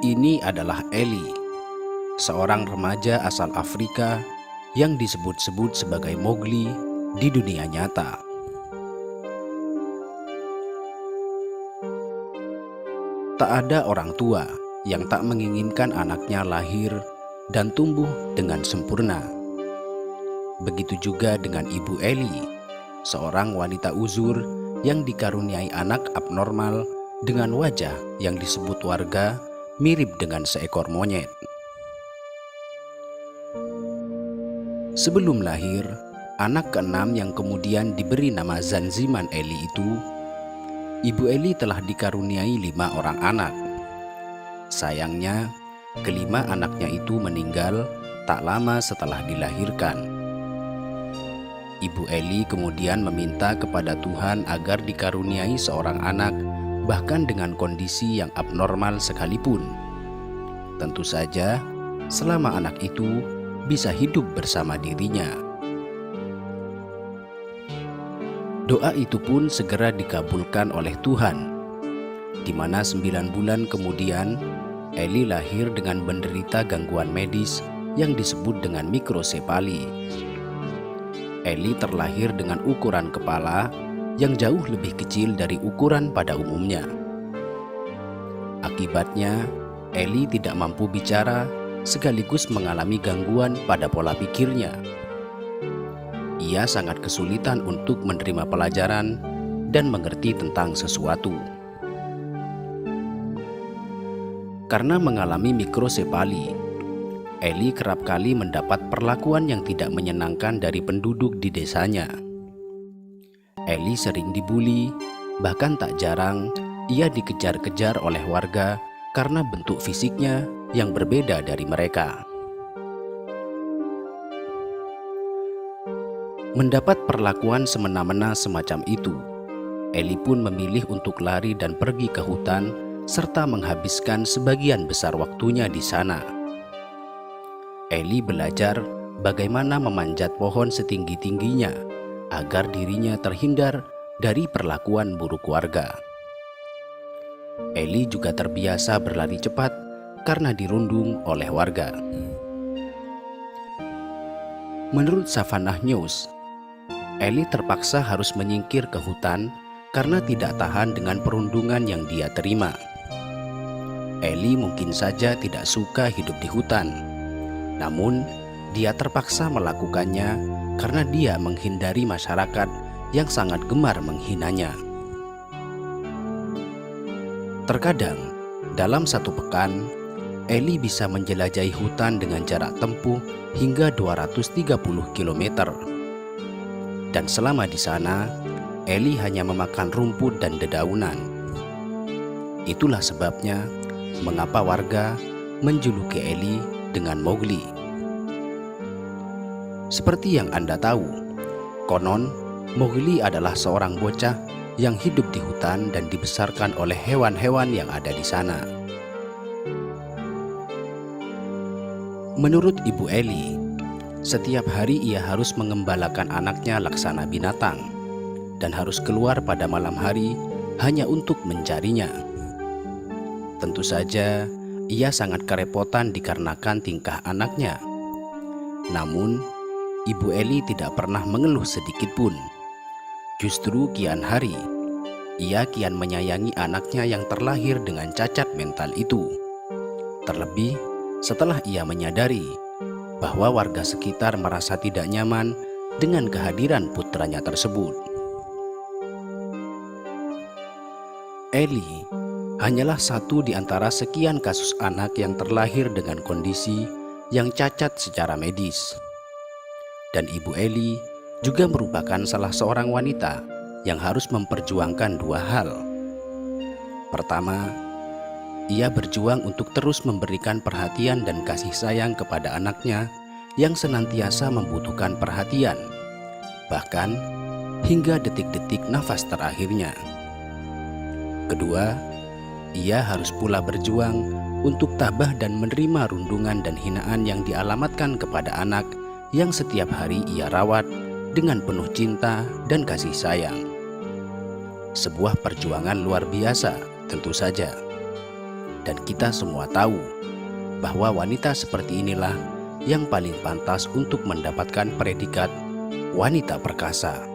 Ini adalah Eli, seorang remaja asal Afrika yang disebut-sebut sebagai Mowgli di dunia nyata. Tak ada orang tua yang tak menginginkan anaknya lahir dan tumbuh dengan sempurna. Begitu juga dengan Ibu Eli, seorang wanita uzur yang dikaruniai anak abnormal dengan wajah yang disebut warga mirip dengan seekor monyet. Sebelum lahir, anak keenam yang kemudian diberi nama Zanziman Eli itu, Ibu Eli telah dikaruniai 5 orang anak. Sayangnya, kelima anaknya itu meninggal tak lama setelah dilahirkan. Ibu Eli kemudian meminta kepada Tuhan agar dikaruniai seorang anak, bahkan dengan kondisi yang abnormal sekalipun. Tentu saja, selama anak itu bisa hidup bersama dirinya. Doa itu pun segera dikabulkan oleh Tuhan, di mana 9 bulan kemudian Eli lahir dengan menderita gangguan medis yang disebut dengan mikrosefali. Eli terlahir dengan ukuran kepala yang jauh lebih kecil dari ukuran pada umumnya. Akibatnya, Eli tidak mampu bicara sekaligus mengalami gangguan pada pola pikirnya. Ia sangat kesulitan untuk menerima pelajaran dan mengerti tentang sesuatu. Karena mengalami mikrosefali, Eli kerap kali mendapat perlakuan yang tidak menyenangkan dari penduduk di desanya. Eli sering dibuli, bahkan tak jarang ia dikejar-kejar oleh warga karena bentuk fisiknya yang berbeda dari mereka. Mendapat perlakuan semena-mena semacam itu, Eli pun memilih untuk lari dan pergi ke hutan serta menghabiskan sebagian besar waktunya di sana. Eli belajar bagaimana memanjat pohon setinggi-tingginya agar dirinya terhindar dari perlakuan buruk warga. Eli juga terbiasa berlari cepat karena dirundung oleh warga. Menurut Savannah News, Eli terpaksa harus menyingkir ke hutan karena tidak tahan dengan perundungan yang dia terima. Eli mungkin saja tidak suka hidup di hutan, namun dia terpaksa melakukannya karena dia menghindari masyarakat yang sangat gemar menghinanya. Terkadang, dalam satu pekan, Eli bisa menjelajahi hutan dengan jarak tempuh hingga 230 km. Dan selama di sana, Eli hanya memakan rumput dan dedaunan. Itulah sebabnya mengapa warga menjuluki Eli dengan Mowgli. Seperti yang Anda tahu, konon Mowgli adalah seorang bocah yang hidup di hutan dan dibesarkan oleh hewan-hewan yang ada di sana. Menurut Ibu Eli, setiap hari ia harus mengembalakan anaknya Laksana binatang dan harus keluar pada malam hari hanya untuk mencarinya. Tentu saja, ia sangat kerepotan dikarenakan tingkah anaknya. Namun, Ibu Eli tidak pernah mengeluh sedikit pun. Justru kian hari, ia kian menyayangi anaknya yang terlahir dengan cacat mental itu. Terlebih setelah ia menyadari bahwa warga sekitar merasa tidak nyaman dengan kehadiran putranya tersebut. Eli hanyalah satu di antara sekian kasus anak yang terlahir dengan kondisi yang cacat secara medis. Dan Ibu Eli juga merupakan salah seorang wanita yang harus memperjuangkan 2 hal. Pertama, ia berjuang untuk terus memberikan perhatian dan kasih sayang kepada anaknya yang senantiasa membutuhkan perhatian, bahkan hingga detik-detik nafas terakhirnya. Kedua, ia harus pula berjuang untuk tabah dan menerima rundungan dan hinaan yang dialamatkan kepada anak yang setiap hari ia rawat dengan penuh cinta dan kasih sayang. Sebuah perjuangan luar biasa tentu saja. Dan kita semua tahu bahwa wanita seperti inilah yang paling pantas untuk mendapatkan predikat wanita perkasa.